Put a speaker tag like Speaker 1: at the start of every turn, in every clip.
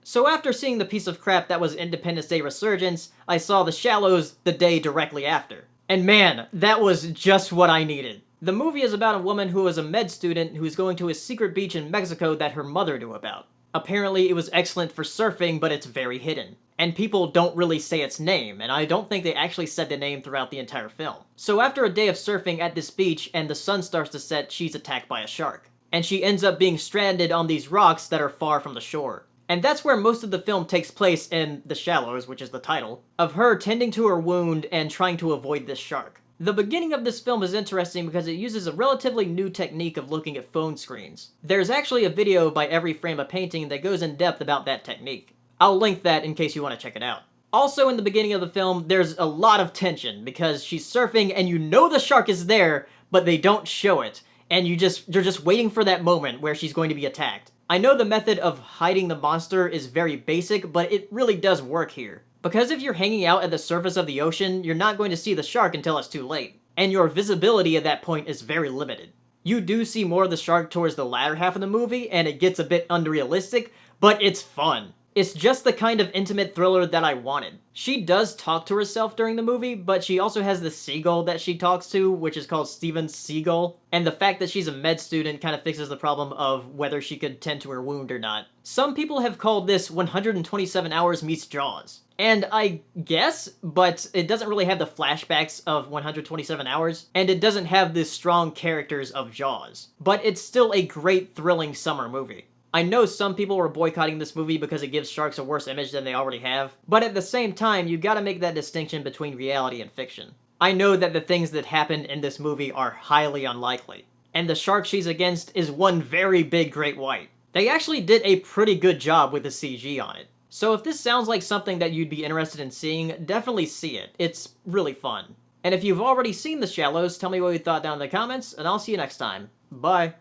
Speaker 1: So after seeing the piece of crap that was Independence Day Resurgence, I saw The Shallows the day directly after. And man, that was just what I needed. The movie is about a woman who is a med student who is going to a secret beach in Mexico that her mother knew about. Apparently it was excellent for surfing, but it's very hidden. And people don't really say its name, and I don't think they actually said the name throughout the entire film. So after a day of surfing at this beach and the sun starts to set, she's attacked by a shark. And she ends up being stranded on these rocks that are far from the shore. And that's where most of the film takes place in The Shallows, which is the title, of her tending to her wound and trying to avoid this shark. The beginning of this film is interesting because it uses a relatively new technique of looking at phone screens. There's actually a video by Every Frame a Painting that goes in depth about that technique. I'll link that in case you want to check it out. Also in the beginning of the film, there's a lot of tension because she's surfing and you know the shark is there, but they don't show it. And you're just waiting for that moment where she's going to be attacked. I know the method of hiding the monster is very basic, but it really does work here. Because if you're hanging out at the surface of the ocean, you're not going to see the shark until it's too late. And your visibility at that point is very limited. You do see more of the shark towards the latter half of the movie, and it gets a bit unrealistic, but it's fun. It's just the kind of intimate thriller that I wanted. She does talk to herself during the movie, but she also has the seagull that she talks to, which is called Steven Seagull. And the fact that she's a med student kind of fixes the problem of whether she could tend to her wound or not. Some people have called this 127 Hours meets Jaws. And I guess, but it doesn't really have the flashbacks of 127 Hours, and it doesn't have the strong characters of Jaws. But it's still a great, thrilling summer movie. I know some people were boycotting this movie because it gives sharks a worse image than they already have, but at the same time, you gotta make that distinction between reality and fiction. I know that the things that happen in this movie are highly unlikely, and the shark she's against is one very big great white. They actually did a pretty good job with the CG on it. So if this sounds like something that you'd be interested in seeing, definitely see it. It's really fun. And if you've already seen The Shallows, tell me what you thought down in the comments, and I'll see you next time. Bye.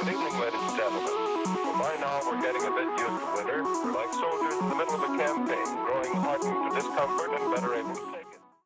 Speaker 2: Good evening, ladies and gentlemen. Well, by now we're getting a bit used to winter. We're like soldiers in the middle of a campaign, growing hardened to discomfort and better able to take